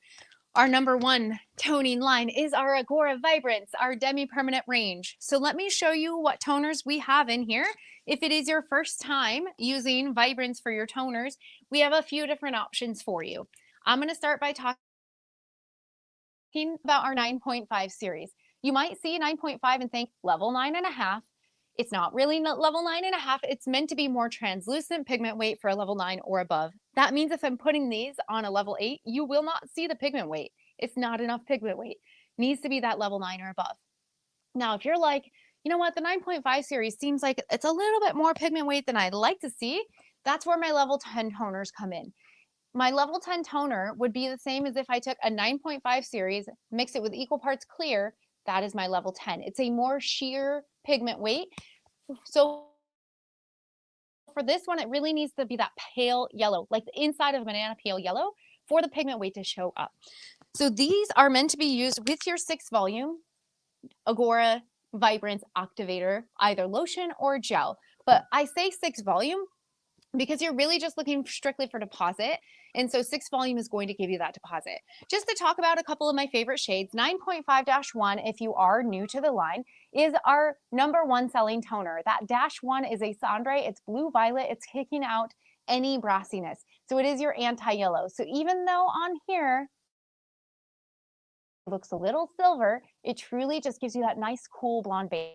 our number 1 toning line is our IGORA Vibrance, our Demi permanent range. So let me show you what toners we have in here. If it is your first time using Vibrance for your toners, we have a few different options for you. I'm going to start by talking about our 9.5 series. You might see 9.5 and think level 9.5. It's not really level 9.5. It's meant to be more translucent pigment weight for a level 9 or above. That means if I'm putting these on a level 8, you will not see the pigment weight. It's not enough pigment weight. It needs to be that level 9 or above. Now, if you're like, you know what, the 9.5 series seems like it's a little bit more pigment weight than I'd like to see, that's where my level 10 toners come in. My level 10 toner would be the same as if I took a 9.5 series, mix it with equal parts clear. That is my level 10. It's a more sheer pigment weight. So for this one, it really needs to be that pale yellow, like the inside of a banana pale yellow for the pigment weight to show up. So these are meant to be used with your 6 volume IGORA Vibrance Activator, either lotion or gel. But I say 6 volume because you're really just looking strictly for deposit. And so 6 volume is going to give you that deposit. Just to talk about a couple of my favorite shades, 9.5-1, if you are new to the line, is our number 1 selling toner. That -1 is a cendre. It's blue violet. It's kicking out any brassiness. So it is your anti-yellow. So even though on here it looks a little silver, it truly just gives you that nice cool blonde base.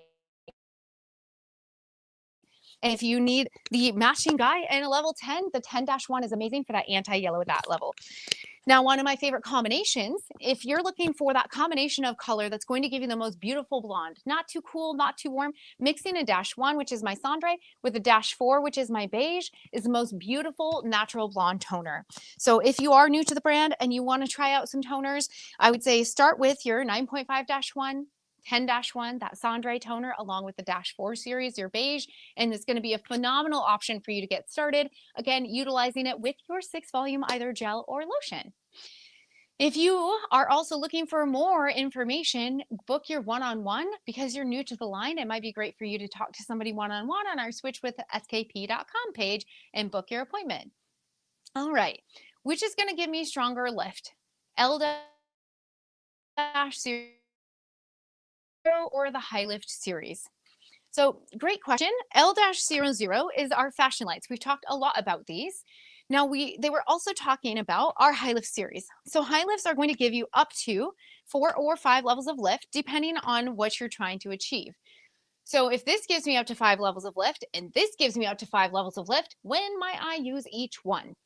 And if you need the matching guy and a level 10, the 10-1 is amazing for that anti-yellow at that level. Now, one of my favorite combinations, if you're looking for that combination of color that's going to give you the most beautiful blonde, not too cool, not too warm, mixing a -1, which is my cendre, with a -4, which is my beige, is the most beautiful natural blonde toner. So if you are new to the brand and you want to try out some toners, I would say start with your 9.5-1, 10-1, that cendre toner, along with the -4 series, your beige, and it's going to be a phenomenal option for you to get started. Again, utilizing it with your 6 volume, either gel or lotion. If you are also looking for more information, book your one-on-one because you're new to the line. It might be great for you to talk to somebody one-on-one on our switchwithskp.com page and book your appointment. All right, which is going to give me stronger lift? L-series or the high lift series? So great question. L-00 is our fashion lights. We've talked a lot about these. Now they were also talking about our high lift series. So high lifts are going to give you up to 4 or 5 levels of lift, depending on what you're trying to achieve. So if this gives me up to 5 levels of lift, and this gives me up to 5 levels of lift, when might I use each one?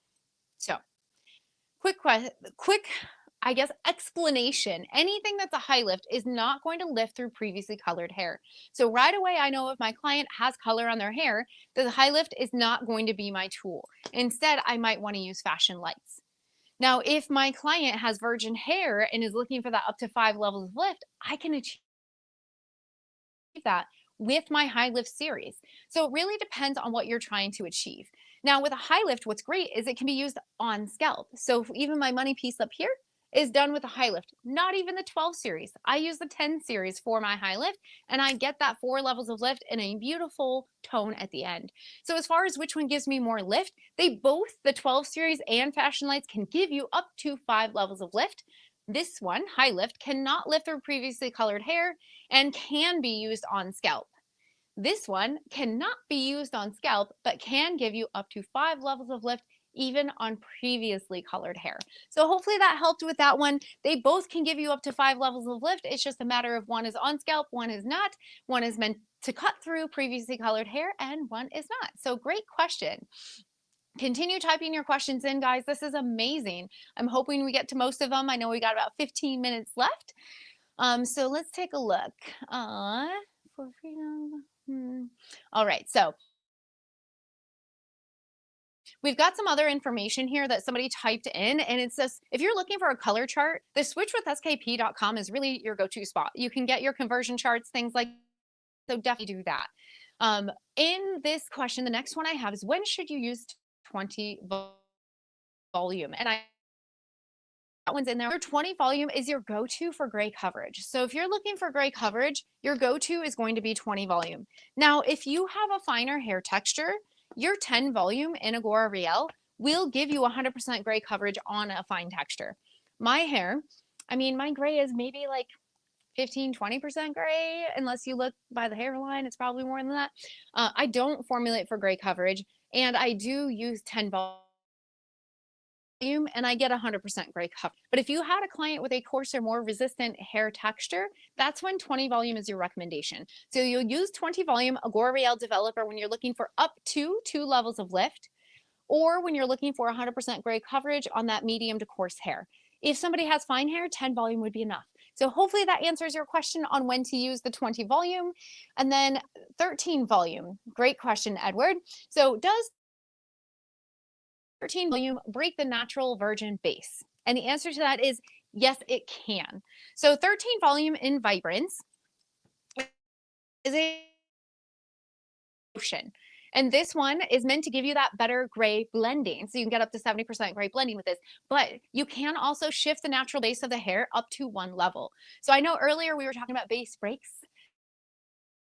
So quick, I guess, explanation. Anything that's a high lift is not going to lift through previously colored hair. So right away, I know if my client has color on their hair, the high lift is not going to be my tool. Instead, I might want to use fashion lights. Now, if my client has virgin hair and is looking for that up to 5 levels of lift, I can achieve that with my high lift series. So it really depends on what you're trying to achieve. Now with a high lift, what's great is it can be used on scalp. So even my money piece up here, is done with a high lift, not even the 12 series. I use the 10 series for my high lift, and I get that 4 levels of lift in a beautiful tone at the end. So as far as which one gives me more lift, they both, the 12 series and Fashion Lights, can give you up to 5 levels of lift. This one, high lift, cannot lift through previously colored hair and can be used on scalp. This one cannot be used on scalp, but can give you up to 5 levels of lift even on previously colored hair. So hopefully that helped with that one. They both can give you up to 5 levels of lift. It's just a matter of one is on scalp, one is not. One is meant to cut through previously colored hair and one is not. So great question. Continue typing your questions in, guys. This is amazing. I'm hoping we get to most of them. I know we got about 15 minutes left. So let's take a look. For freedom. All right, so we've got some other information here that somebody typed in, and it says if you're looking for a color chart, the switchwithskp.com is really your go-to spot. You can get your conversion charts, things like so definitely do that. In this question, the next one I have is when should you use 20 volume? And that one's in there. Your 20 volume is your go-to for gray coverage. So if you're looking for gray coverage, your go-to is going to be 20 volume. Now, if you have a finer hair texture, your 10 volume in Agora Riel will give you 100% gray coverage on a fine texture. My hair, I mean, my gray is maybe like 15-20% gray, unless you look by the hairline, it's probably more than that. I don't formulate for gray coverage, and I do use 10 volume and I get 100% gray coverage. But if you had a client with a coarser, more resistant hair texture, that's when 20 volume is your recommendation. So you'll use 20 volume Agora Riel Developer when you're looking for up to 2 levels of lift, or when you're looking for 100% gray coverage on that medium to coarse hair. If somebody has fine hair, 10 volume would be enough. So hopefully that answers your question on when to use the 20 volume. And then 13 volume. Great question, Edward. So does 13 volume break the natural virgin base? And the answer to that is yes, it can. So 13 volume in Vibrance is a motion. And this one is meant to give you that better gray blending. So you can get up to 70% gray blending with this, but you can also shift the natural base of the hair up to 1 level. So I know earlier we were talking about base breaks.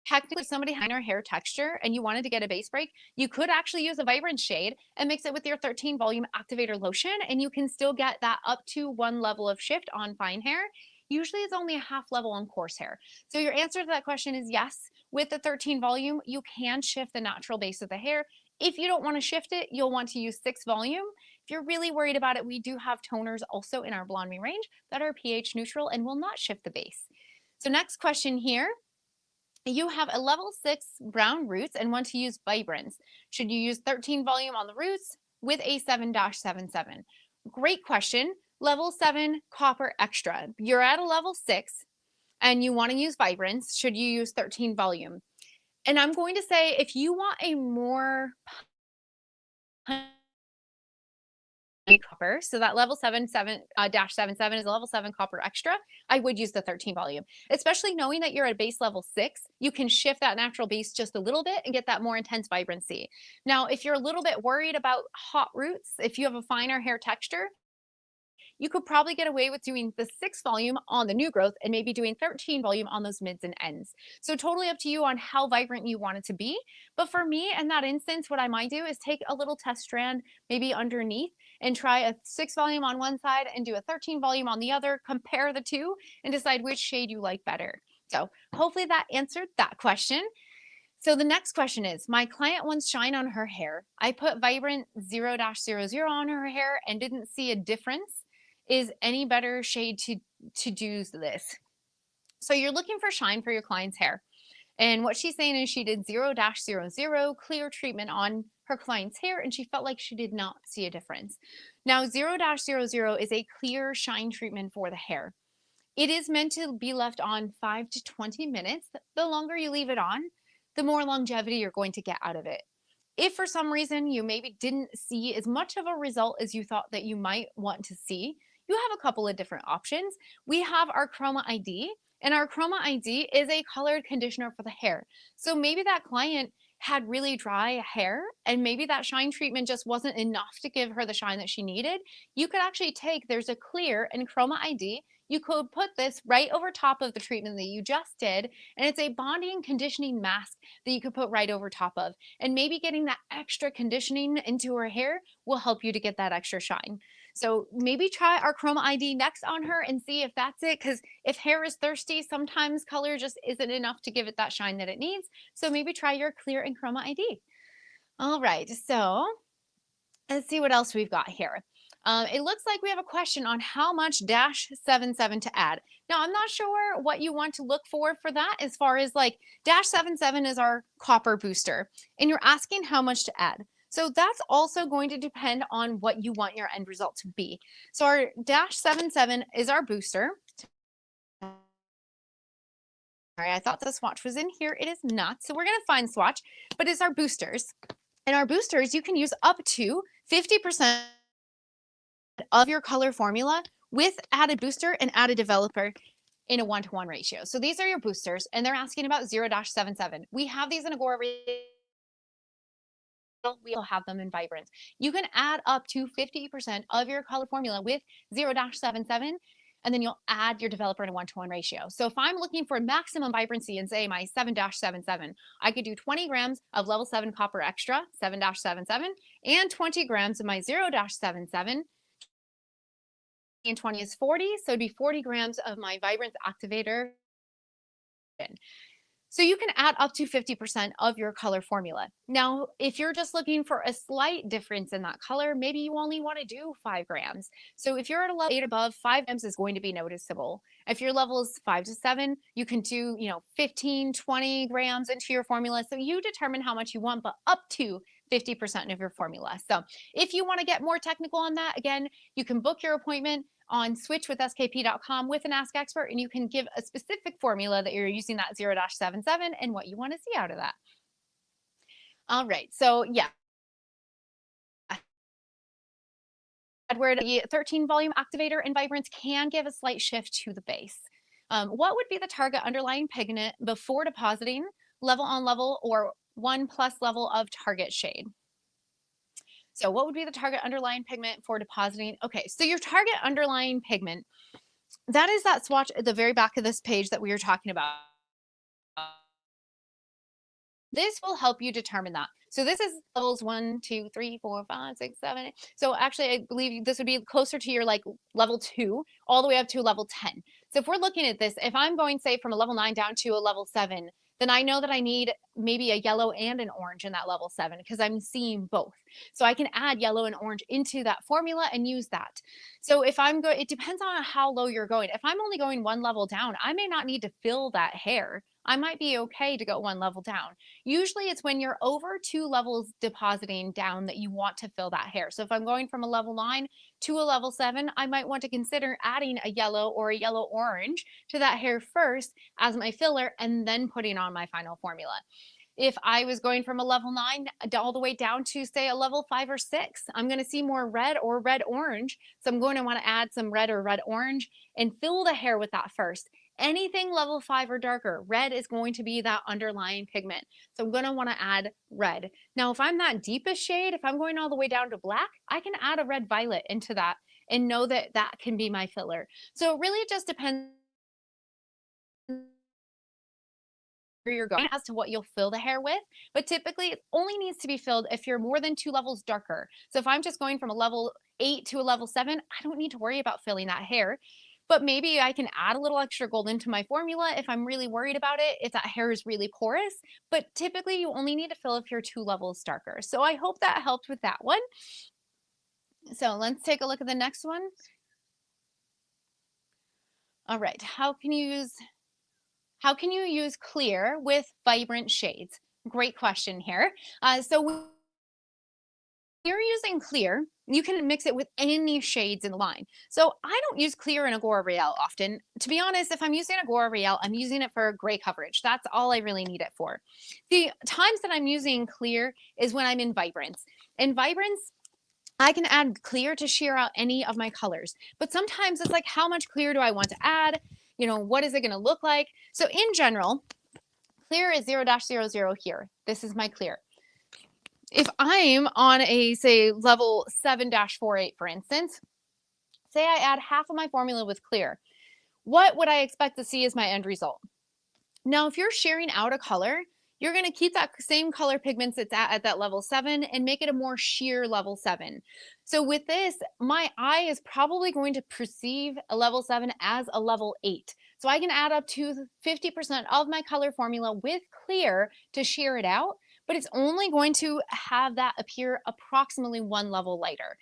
Technically, if somebody had their hair texture and you wanted to get a base break, you could actually use a vibrant shade and mix it with your 13 volume activator lotion, and you can still get that up to 1 level of shift on fine hair. Usually it's only a half level on coarse hair. So your answer to that question is yes. With the 13 volume, you can shift the natural base of the hair. If you don't want to shift it, you'll want to use 6 volume. If you're really worried about it, we do have toners also in our Blonde Me range that are pH neutral and will not shift the base. So next question here. You have a level 6 brown roots and want to use Vibrance. Should you use 13 volume on the roots with a 7-77? Great question. Level 7 copper extra. You're at a level 6 and you want to use Vibrance. Should you use 13 volume? And I'm going to say if you want a more copper, so that level 77 is a level 7 copper extra, I would use the 13 volume, especially knowing that you're at base level 6. You can shift that natural base just a little bit and get that more intense vibrancy. Now, if you're a little bit worried about hot roots, if you have a finer hair texture, you could probably get away with doing the 6 volume on the new growth and maybe doing 13 volume on those mids and ends. So totally up to you on how vibrant you want it to be. But for me, in that instance, what I might do is take a little test strand maybe underneath and try a 6 volume on one side and do a 13 volume on the other, compare the two and decide which shade you like better. So hopefully that answered that question. So the next question is, my client wants shine on her hair. I put Vibrant 0-00 on her hair and didn't see a difference. Is any better shade to do this? So you're looking for shine for your client's hair. And what she's saying is she did 0-00 clear treatment on her client's hair and she felt like she did not see a difference. Now 0-00 is a clear shine treatment for the hair. It is meant to be left on 5 to 20 minutes. The longer you leave it on, the more longevity you're going to get out of it. If for some reason you maybe didn't see as much of a result as you thought that you might want to see, you have a couple of different options. We have our Chroma ID, and our Chroma ID is a colored conditioner for the hair. So maybe that client had really dry hair and maybe that shine treatment just wasn't enough to give her the shine that she needed, you could actually take, there's a clear in Chroma ID. You could put this right over top of the treatment that you just did, and it's a bonding and conditioning mask that you could put right over top of. And maybe getting that extra conditioning into her hair will help you to get that extra shine. So maybe try our Chroma ID next on her and see if that's it. Because if hair is thirsty, sometimes color just isn't enough to give it that shine that it needs. So maybe try your clear and Chroma ID. All right, so let's see what else we've got here. It looks like we have a question on how much -77 to add. Now, I'm not sure what you want to look for that as far as like -77 is our copper booster, and you're asking how much to add. So that's also going to depend on what you want your end result to be. So our -77 is our booster. All right, I thought the swatch was in here. It is not. So we're going to find swatch, but it's our boosters. And our boosters, you can use up to 50% of your color formula with added booster and added developer in a 1-to-1 ratio. So these are your boosters, and they're asking about 0-77. We have these in IGORA we will have them in Vibrance. You can add up to 50% of your color formula with 0-77, and then you'll add your developer in a 1-to-1 ratio. So if I'm looking for maximum vibrancy and say my 7-77, I could do 20 grams of level 7 copper extra, 7-77, and 20 grams of my 0-77, and 20 is 40, so it'd be 40 grams of my Vibrance activator. So you can add up to 50% of your color formula. Now, if you're just looking for a slight difference in that color, maybe you only want to do 5 grams. So if you're at a level 8 above, 5 grams is going to be noticeable. If your level is 5 to 7, you can do, 15, 20 grams into your formula. So you determine how much you want, but up to 50% of your formula. So if you want to get more technical on that, again, you can book your appointment on switchwithskp.com with an Ask Expert, and you can give a specific formula that you're using that 0-77 and what you want to see out of that. All right, so yeah. Where the 13 volume activator and Vibrance can give a slight shift to the base. What would be the target underlying pigment before depositing, level on level, or 1+ level of target shade? So what would be the target underlying pigment for depositing? Okay, so your target underlying pigment, that is that swatch at the very back of this page that we were talking about. This will help you determine that. So this is levels 1, 2, 3, 4, 5, 6, 7, 8. So actually, I believe this would be closer to your like level 2, all the way up to level 10. So if we're looking at this, if I'm going, say, from a level 9 down to a level 7, then I know that I need maybe a yellow and an orange in that level 7 because I'm seeing both. So I can add yellow and orange into that formula and use that. So if I'm going, it depends on how low you're going. If I'm only going 1 level down, I may not need to fill that hair. I might be okay to go 1 level down. Usually it's when you're over 2 levels depositing down that you want to fill that hair. So if I'm going from a level 9 to a level 7, I might want to consider adding a yellow or a yellow orange to that hair first as my filler and then putting on my final formula. If I was going from a level 9 all the way down to, say, a level 5 or 6, I'm going to see more red or red orange. So I'm going to want to add some red or red orange and fill the hair with that first. Anything level 5 or darker, red is going to be that underlying pigment. So I'm going to want to add red. Now, if I'm that deepest shade, if I'm going all the way down to black, I can add a red violet into that and know that that can be my filler. So it really just depends where you're going as to what you'll fill the hair with, but typically it only needs to be filled if you're more than 2 levels darker. So if I'm just going from a level 8 to a level 7, I don't need to worry about filling that hair. But maybe I can add a little extra gold into my formula if I'm really worried about it, if that hair is really porous. But typically you only need to fill if you're 2 levels darker. So I hope that helped with that one. So let's take a look at the next one. All right, how can you use clear with vibrant shades? Great question here. So when you're using clear, you can mix it with any shades in the line. So I don't use clear in IGORA Real often. To be honest, if I'm using IGORA Real, I'm using it for gray coverage. That's all I really need it for. The times that I'm using clear is when I'm in Vibrance. In Vibrance, I can add clear to sheer out any of my colors. But sometimes it's like, how much clear do I want to add? What is it going to look like? So in general, clear is 0-00 here. This is my clear. If I'm on a, say, level 7-48, for instance, say I add half of my formula with clear, what would I expect to see as my end result? Now, if you're shearing out a color, you're going to keep that same color pigments it's at that level 7 and make it a more sheer level 7. So with this, my eye is probably going to perceive a level 7 as a level 8. So I can add up to 50% of my color formula with clear to sheer it out, but it's only going to have that appear approximately one level lighter.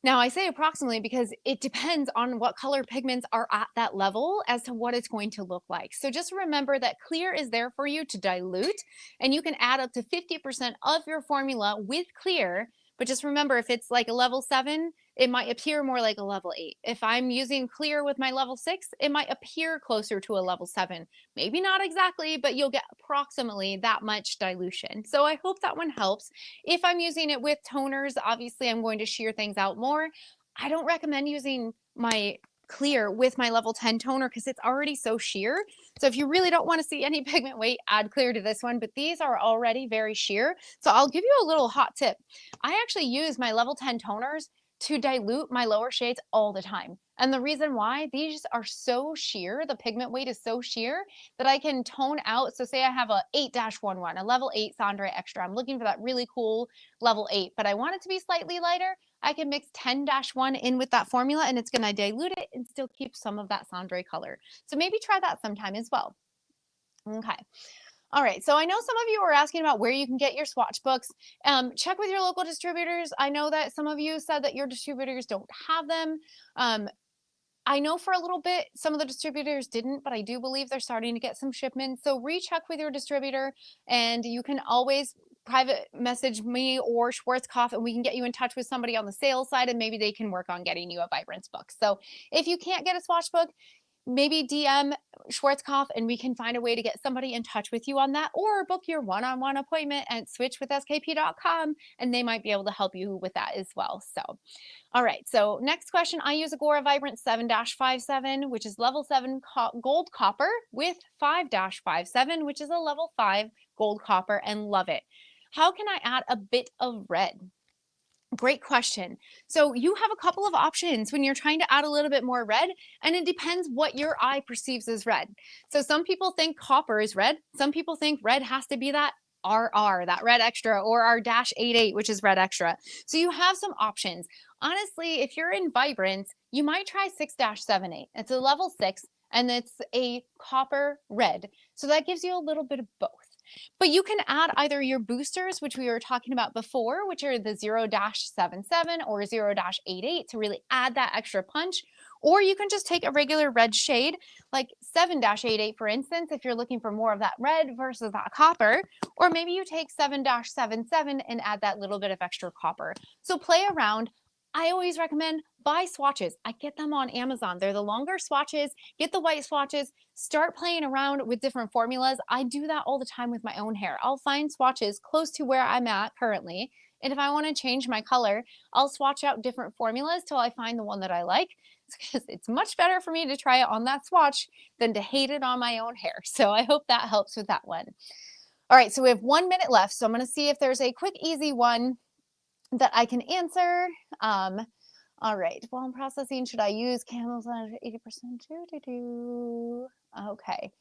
Now, I say approximately because it depends on what color pigments are at that level as to what it's going to look like. So just remember that clear is there for you to dilute, and you can add up to 50% of your formula with clear. But just remember, if it's like a level 7, it might appear more like a level 8. If I'm using clear with my level 6, it might appear closer to a level 7. Maybe not exactly, but you'll get approximately that much dilution. So I hope that one helps. If I'm using it with toners, obviously I'm going to shear things out more. I don't recommend using my clear with my level 10 toner because it's already so sheer. So if you really don't want to see any pigment weight, add clear to this one, but these are already very sheer. So I'll give you a little hot tip. I actually use my level 10 toners to dilute my lower shades all the time. And the reason why, these are so sheer, the pigment weight is so sheer that I can tone out. So say I have a 8-11, a level 8 Cendre Extra. I'm looking for that really cool level 8, but I want it to be slightly lighter. I can mix 10-1 in with that formula and it's going to dilute it and still keep some of that Cendre color. So maybe try that sometime as well. Okay. All right, so I know some of you are asking about where you can get your swatch books. Check with your local distributors. I know that some of you said that your distributors don't have them. I know for a little bit, some of the distributors didn't, but I do believe they're starting to get some shipments. So recheck with your distributor, and you can always private message me or Schwarzkopf, and we can get you in touch with somebody on the sales side, and maybe they can work on getting you a Vibrance book. So if you can't get a swatch book, maybe DM Schwarzkopf and we can find a way to get somebody in touch with you on that, or book your one-on-one appointment at switchwithskp.com and they might be able to help you with that as well. So, all right, so next question. I use IGORA VIBRANCE 7-57, which is level 7 gold copper with 5-57, which is a level 5 gold copper, and love it. How can I add a bit of red? Great question. So you have a couple of options when you're trying to add a little bit more red, and it depends what your eye perceives as red. So some people think copper is red. Some people think red has to be that RR, that red extra, or our -88, which is red extra. So you have some options. Honestly, if you're in Vibrance, you might try 6-78. It's a level 6 and it's a copper red. So that gives you a little bit of both. But you can add either your boosters, which we were talking about before, which are the 0-77 or 0-88 to really add that extra punch. Or you can just take a regular red shade, like 7-88, for instance, if you're looking for more of that red versus that copper. Or maybe you take 7-77 and add that little bit of extra copper. So play around. I always recommend buy swatches. I get them on Amazon. They're the longer swatches. Get the white swatches. Start playing around with different formulas. I do that all the time with my own hair. I'll find swatches close to where I'm at currently. And if I want to change my color, I'll swatch out different formulas till I find the one that I like. Because it's much better for me to try it on that swatch than to hate it on my own hair. So I hope that helps with that one. All right, so we have 1 minute left. So I'm going to see if there's a quick, easy one that I can answer. All right, while I'm processing, should I use camouflage 80%? Okay.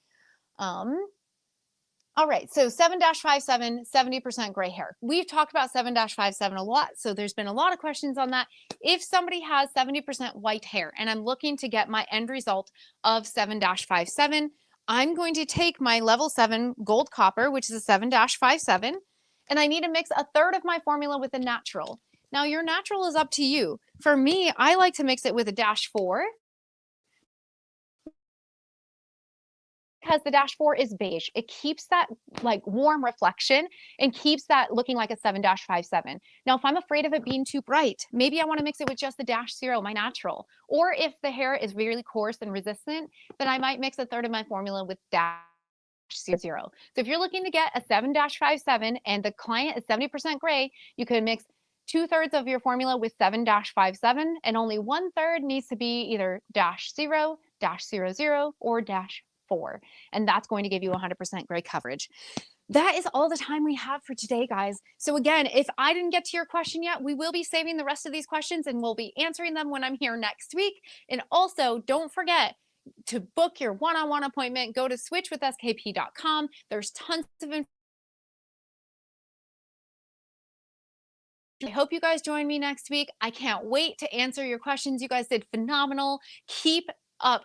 All right, so 7-57, 70% gray hair. We've talked about 7-57 a lot, so there's been a lot of questions on that. If somebody has 70% white hair and I'm looking to get my end result of 7-57, I'm going to take my level 7 gold copper, which is a 7-57, and I need to mix 1/3 of my formula with a natural. Now, your natural is up to you. For me, I like to mix it with a -4 because the -4 is beige. It keeps that like warm reflection and keeps that looking like a 7-57. Now, if I'm afraid of it being too bright, maybe I want to mix it with just the -0, my natural. Or if the hair is really coarse and resistant, then I might mix 1/3 of my formula with -0. So if you're looking to get a 7-57 and the client is 70% gray, you could mix 2/3 of your formula with 7-57, and only 1/3 needs to be either -0, -00, or -1. 4, and that's going to give you 100% gray coverage. That is all the time we have for today, guys. So again, if I didn't get to your question yet, we will be saving the rest of these questions and we'll be answering them when I'm here next week. And also, don't forget to book your one-on-one appointment. Go to switchwithskp.com. There's tons of information. I hope you guys join me next week. I can't wait to answer your questions. You guys did phenomenal. Keep up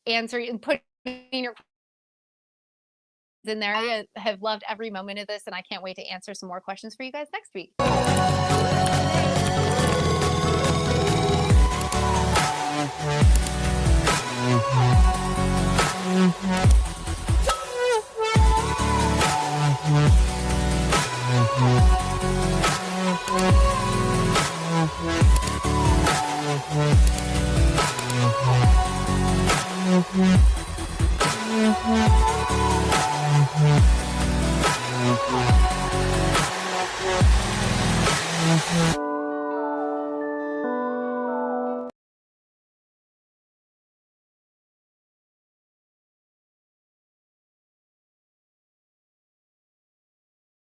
answering and putting your questions in there. I have loved every moment of this, and I can't wait to answer some more questions for you guys next week. Mm-hmm.